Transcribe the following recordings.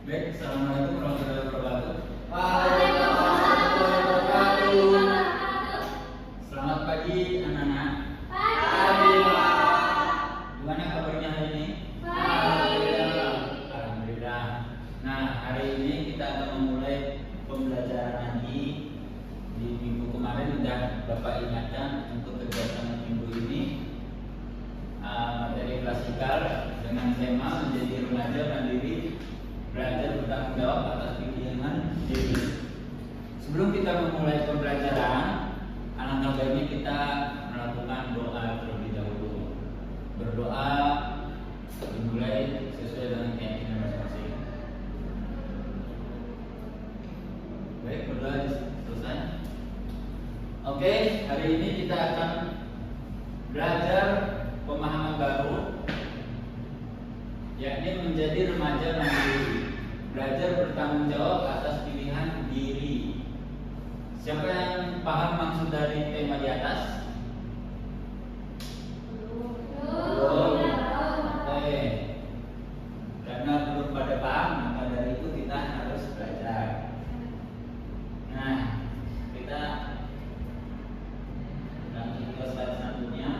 Baik, assalamualaikum warahmatullahi wabarakatuh. Waalaikumsalam warahmatullahi wabarakatuh. Selamat pagi anak-anak. Pagi, Pak. Gimana kabarnya hari ini? Baik. Alhamdulillah. Nah, hari ini kita akan memulai pembelajaran lagi. Di minggu kemarin sudah Bapak ingatkan untuk kegiatan minggu ini materi klasikal dengan tema menjadi remaja mandiri, belajar bertanggung jawab atas pilihan diri. Sebelum kita memulai pembelajaran, alangkah baiknya kita melakukan doa terlebih dahulu. Berdoa dimulai sesuai dengan keyakinan masing-masing. Baik, berdoa selesai. Oke, hari ini kita akan belajar pemahaman baru, yakni menjadi remaja mandiri, belajar bertanggung jawab atas pilihan diri. Siapa yang paham maksud dari tema di atas? Belum. Oke. Karena belum pada paham, maka dari itu kita harus belajar. Nah, kita lanjut ke slide selanjutnya.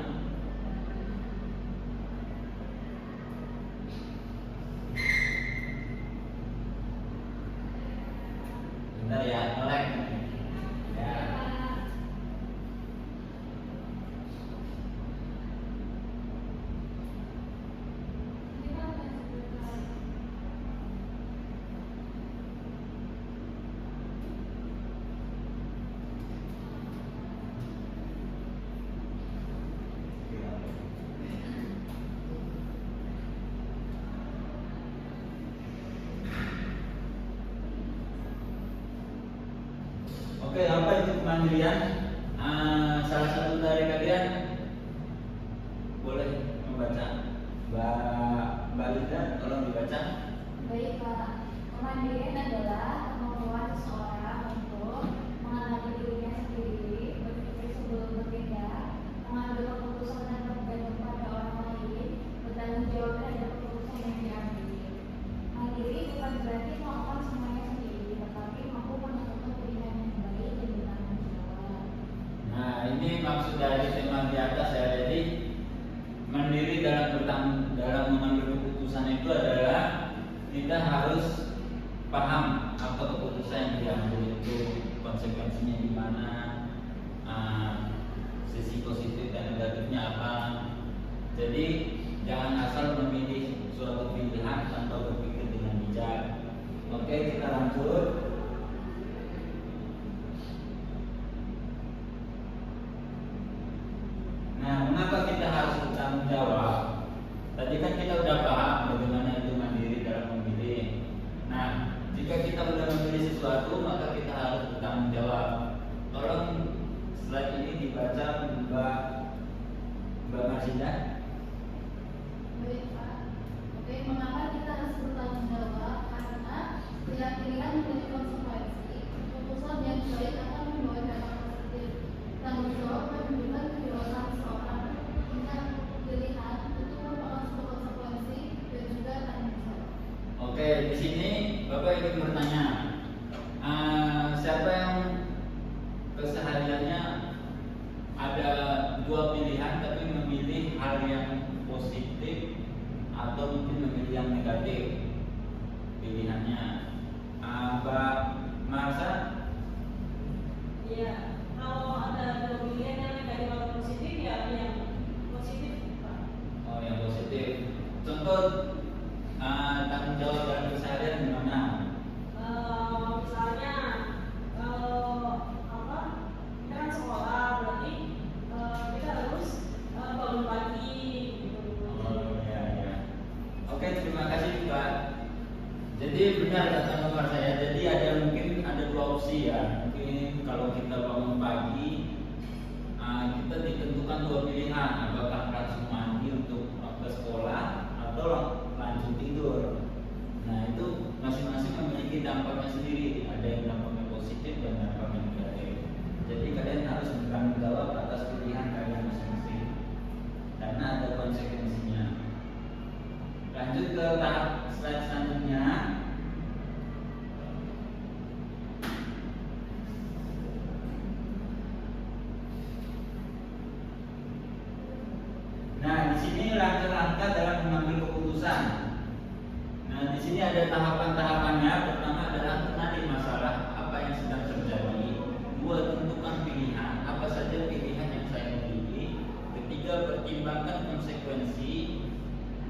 Bentar ya, nge-lag. Ya. Oke, apa itu kemandirian? Salah satu dari kalian boleh membaca. Mbak Linda, tolong dibaca. Baik, Pak. Kemandirian adalah kemampuan seseorang untuk mengenali dirinya sendiri, berpikir sebelum bertindak, mengambil keputusan tanpa bergantung pada orang lain, bertanggung jawab terhadap keputusan yang diambil. Mandiri bukan berarti melakukan semuanya sendiri, tetapi mampu menentukan pilihan yang baik dan bertanggung jawab. Nah, ini maksud dari tema di atas ya. Jadi mandiri dalam mengambil keputusan itu adalah kita harus paham apa keputusan yang diambil itu, konsekuensinya di mana, sisi positif dan negatifnya apa. Jadi jangan asal memilih suatu pilihan tanpa berpikir dengan bijak. Oke, kita lanjut. Nah, mengapa kita harus bertanggung jawab? Tadi kan kita udah paham bagaimana itu mandiri dalam memilih. Nah, jika kita sudah memilih sesuatu, maka kita harus bertanggung jawab. Tolong slide ini dibaca Mbak Marsida. Baik, Pak. Oke, mengapa kita harus bertanggung jawab? Karena setiap pilihan memiliki konsekuensi. Keputusan yang baik akan membawa dampak positif. Tanggung jawab menunjukkan kedewasaan seseorang. Ingat, pilihan itu merupakan sebuah konsekuensi dan juga tanggung jawab. Oke, di sini Bapak ingin bertanya, siapa yang kesehariannya ada dua pilihan tapi memilih hal yang positif atau mungkin memilih yang negatif pilihannya? Mbak Marsa? Iya, kalau ada dua pilihan yang negatif atau positif ya yang positif, Pak. Oh, yang positif. Contoh tanggung jawab dalam keseharian gimana? Misalnya apa? Kita kan sekolah berarti kita harus bangun pagi gitu. Oh, ya. Oke, terima kasih Mbak. Jadi benar kata Bapak saya. Jadi mungkin ada dua opsi ya. Mungkin kalau kita bangun pagi, kita ditentukan dua pilihan. Apakah langsung mandi untuk ke sekolah atau lanjut tidur. Nah, itu masing-masing memiliki dampaknya sendiri. Ada yang dampaknya positif dan dampaknya negatif. Jadi kalian harus bertanggung jawab atas pilihan kalian masing-masing. Karena ada konsekuensinya. Lanjut ke tahap slide selanjutnya. keputusan. Nah, di sini ada tahapan-tahapannya. Pertama adalah kenali masalah apa yang sedang terjadi. Dua, tentukan pilihan apa saja pilihan yang saya miliki. Ketiga, pertimbangkan konsekuensi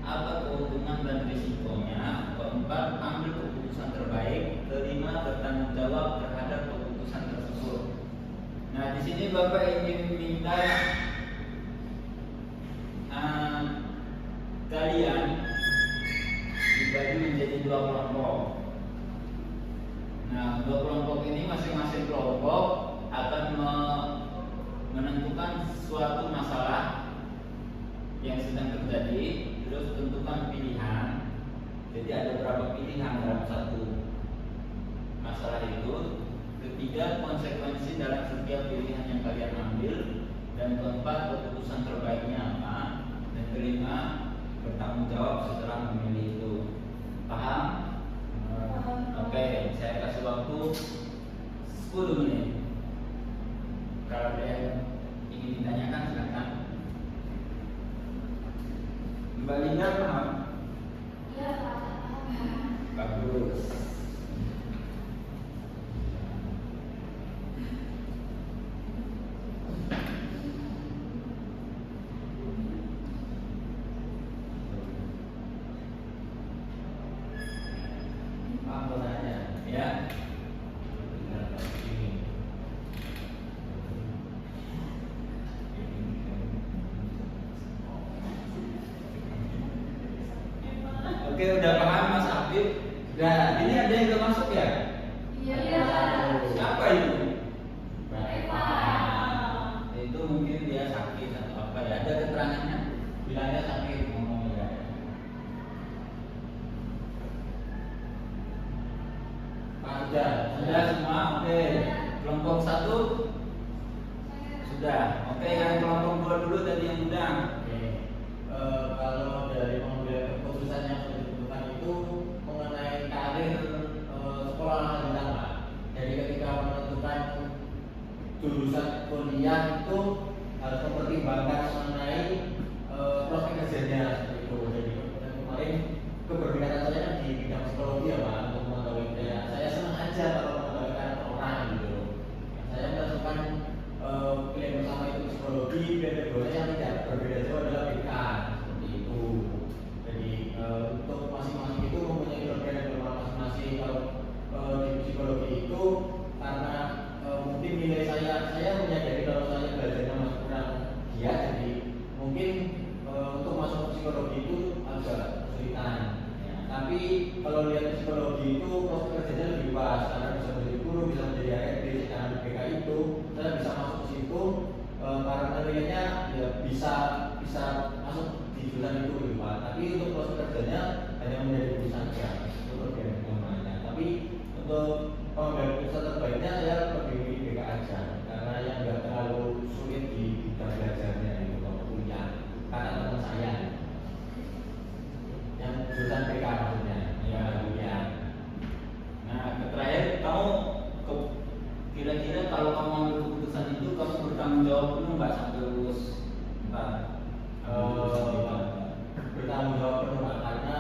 apa keuntungan dan risikonya. Keempat, ambil keputusan terbaik. Kelima, bertanggung jawab terhadap keputusan tersebut. Nah, di sini Bapak ingin minta kalian dibagi menjadi dua kelompok. Nah, dua kelompok ini masing-masing kelompok akan menentukan suatu masalah yang sedang terjadi, terus tentukan pilihan. Jadi ada berapa pilihan dalam satu masalah itu. Ketiga, konsekuensi dalam setiap pilihan yang kalian ambil. Dan keempat, keputusan terbaiknya apa. Dan kelima, bertanggung jawab setelah memilih itu. Paham? Oke, saya kasih waktu 10 menit. Kalau ada yang ingin ditanyakan silakan. Mbak Linda paham? Iya, Pak. Bagus. Apa saja, ya? Oke, udah paham Mas Afif? Nah, ini ada yang udah masuk ya? Iya. Siapa itu? Eva. Itu mungkin dia sakit atau apa ya? Ada keterangannya? Bilangnya sakit ngomong ya. Sudah semua. Oke. Kelompok 1 sudah. Oke, yang kelompok 2 dulu tadi yang undang. Kalau dari pengambilan keputusan yang sudah ditentukan itu mengenai karir sekolah lanjutan Pak. Jadi ketika menentukan jurusan kuliah itu harus mempertimbangkan mengenai prospek kerjanya seperti itu. Jadi kemarin keberminatan saya di bidang psikologi ya Pak, untuk mengetahui saya senang aja kalau mengetahui karakter orang gitu. Saya menentukan pilihan bersama itu psikologi, pilihan keduanya yang tidak berbeda jauh adalah BK seperti itu. Jadi untuk masing-masing itu mempunyai kelebihan dan kelemahan masing-masing. Kalau di psikologi itu karena mungkin nilai saya menyadari kalau saya belajarnya masih kurang giat, jadi mungkin untuk masuk ke psikologi itu agak kesulitan. Tapi kalau lihat psikologi itu prospek kerjanya lebih luas karena bisa menjadi guru, bisa menjadi ARD. Sekarang di BK itu saya bisa masuk ke situ karena nilainya ya bisa masuk di jurusan itu lebih luas. Tapi untuk prospek kerjanya hanya menjadi guru saja. Itu kelebihan kelemahannya. Tapi untuk pengambilan keputusan terbaiknya saya lebih milih BK aja karena yang nggak terlalu sulit di bidang belajarnya itu kalau kuliah. Kata teman saya yang jurusan BK maksudnya Ya. kuliah. Nah, terakhir kamu kira-kira kalau kamu ambil keputusan itu kamu bertanggung jawab penuh nggak sampai lulus? Bertanggung jawab penuh Pak, karena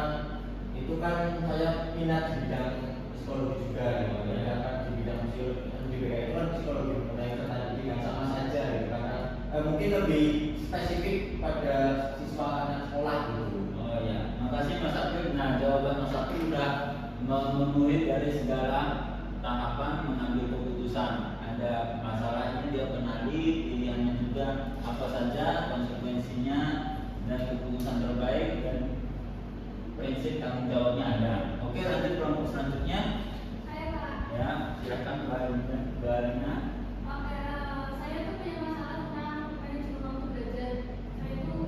itu kan saya minat di bidang psikologi juga gitu. Ya kan di bidang psikologi di BK itu kan psikologi mengenai keterampilan yang sama saja gitu. Karena mungkin lebih spesifik pada siswa anak sekolah gitu. Oh ya, makasih Mas Afif. Nah, jawaban Mas Afif udah memenuhi dari segala tahapan mengambil keputusan. Ada masalahnya dia kenali, pilihannya juga apa saja, konsekuensinya, dan keputusan terbaik dan prinsip tanggung jawabnya ada. Oke, lanjut kelompok selanjutnya. Saya, Pak. Ya, silakan Mbak Lina. Oke, saya tuh punya masalah tentang manajemen waktu belajar. Saya itu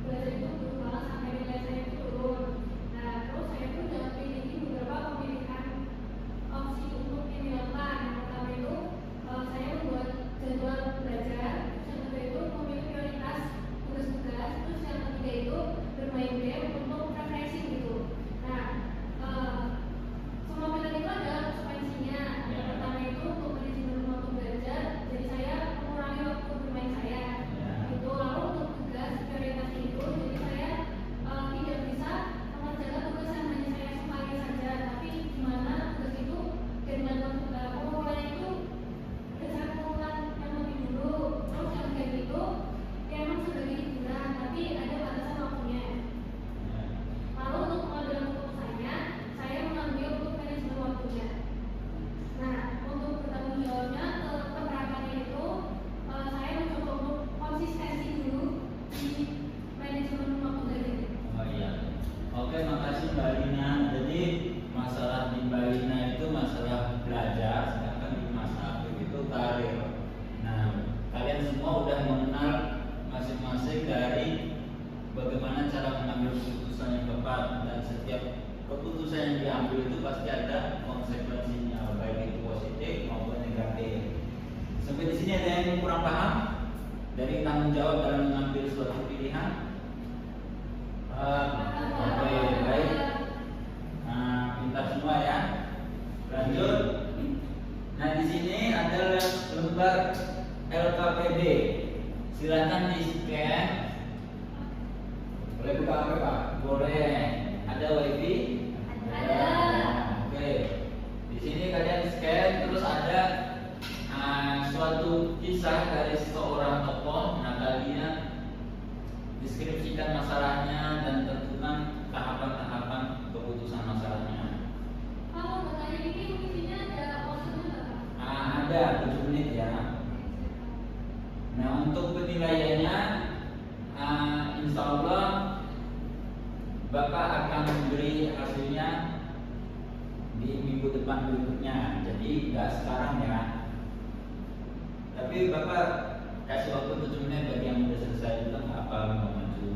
belajar itu dulu banget sampai nilai saya itu turun. Nah, terus saya tuh udah memiliki beberapa pemilihan opsi untuk yang dilakukan. Yang pertama itu saya membuat jadwal belajar. Terus yang kedua itu memilih prioritas tugas-tugas. Terus yang ketiga itu bermain game untuk refreshing gitu. Nah, semua pilihan itu ada konsekuensinya. Yang pertama itu untuk manajemen waktu belajar. Jadi saya mengurangi waktu bermain keputusan yang diambil itu pasti ada konsekuensinya, baik itu positif maupun negatif. Sampai di sini ada yang kurang paham dari tanggung jawab dalam mengambil suatu pilihan? Oke, baik. Nah, pintar semua ya. Lanjut. Nah, di sini ada lembar LKPD. Silakan di scan. Boleh buka HP Pak? Boleh. Ada wifi? Ada. Oke. Di sini kalian scan, terus ada suatu kisah dari seseorang tokoh. Nah, kalian deskripsikan masalahnya dan tentukan tahapan-tahapan keputusan masalahnya. Kalau bertanya ini mestinya ada waktunya nggak, Pak? Ada 7 menit ya. Nah, untuk penilaiannya, insya Allah Bapak akan memberi hasilnya di minggu depan berikutnya. Jadi nggak sekarang ya. Tapi Bapak kasih waktu 7 menit bagi yang sudah selesai juga nggak apa mau maju.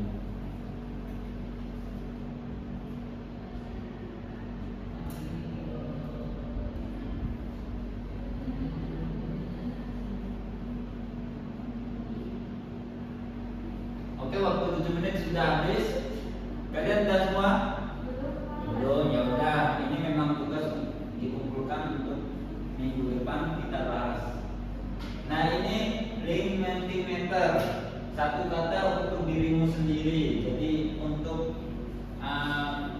Oke, waktu 7 menit sudah habis. Kalian sudah semua? Belum, ya udah. Ini memang tugas dikumpulkan untuk minggu depan kita bahas. Nah, ini link Mentimeter. Satu kata untuk dirimu sendiri. Jadi untuk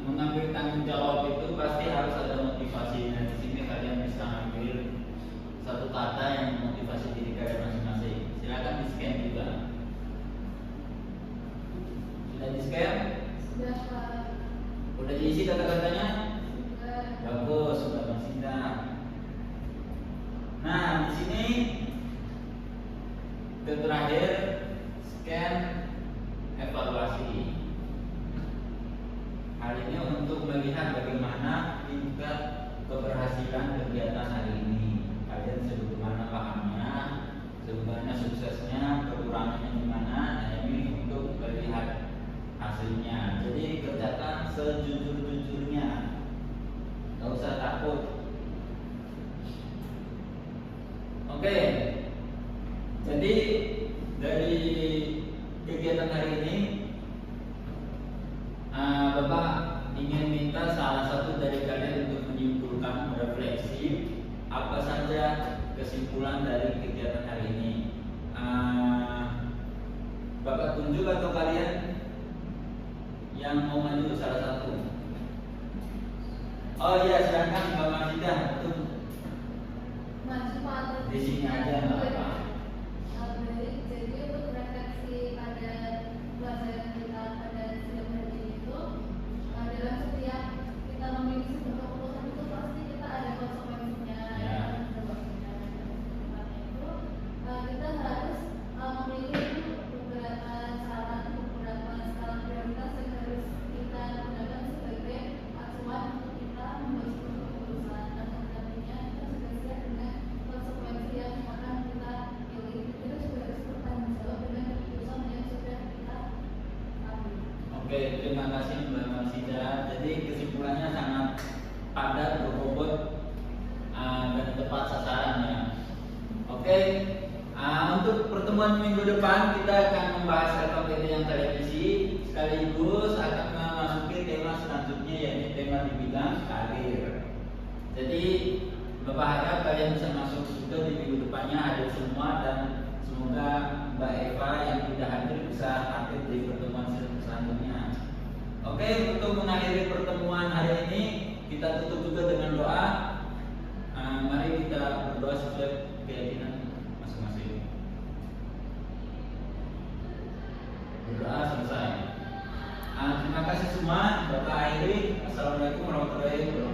mengambil tanggung jawab itu pasti harus ada motivasi. Nah, di sini kalian bisa ambil satu kata yang memotivasi diri kalian masing-masing. Silakan di scan juga. Sudah di scan? Sudah, Pak. Udah diisi kata-katanya? Sudah. Bagus, sudah Mas Indra. Nah, di sini terakhir scan evaluasi. Hal ini untuk melihat bagaimana tingkat keberhasilan kegiatan hari ini. Kalian sebagaimana pahamnya, sebagaimana suksesnya, kekurangannya di mana. Nah, ini untuk melihat hasilnya. Jadi kerjakan sejujur-jujurnya, nggak usah takut. Oke. Jadi dari kegiatan hari ini, Bapak ingin minta salah satu dari kalian untuk menyimpulkan, merefleksi apa saja kesimpulan dari kegiatan hari ini. Bapak tunjuk atau kalian yang mau maju salah satu? Oh iya, silakan Mbak Masida. Maju, Pak. Di sini aja nggak apa-apa. Jadi untuk refleksi pada pelajaran kita pada sidang hari ini itu, dalam setiap kita memilih sebuah keputusan itu pasti kita ada konsekuensinya. Ya. Itu kita harus memilih beberapa cara, beberapa skala prioritas yang harus kita gunakan sebagai acuan untuk kita membuat sebuah keputusan. Dan nantinya kita sudah siap dengan konsekuensi yang akan kita pilih. Kita juga harus bertanggung jawab dengan keputusan yang sudah kita ambil. Oke, terima kasih Mbak Masida. Jadi kesimpulannya sangat padat, berbobot, dan tepat sasarannya. Oke, untuk pertemuan minggu depan kita akan membahas LKPD yang televisi, sekaligus akan memasuki tema selanjutnya, yaitu tema di bidang karir. Jadi Bapak harap kalian bisa masuk juga di minggu depannya hadir semua, dan semoga Mbak Eva yang tidak hadir bisa hadir di pertemuan selanjutnya. Oke, untuk mengakhiri pertemuan hari ini kita tutup juga dengan doa. Mari kita berdoa sesuai keyakinan masing-masing. Berdoa selesai. Terima kasih semua. Bapak akhiri. Assalamualaikum warahmatullahi wabarakatuh.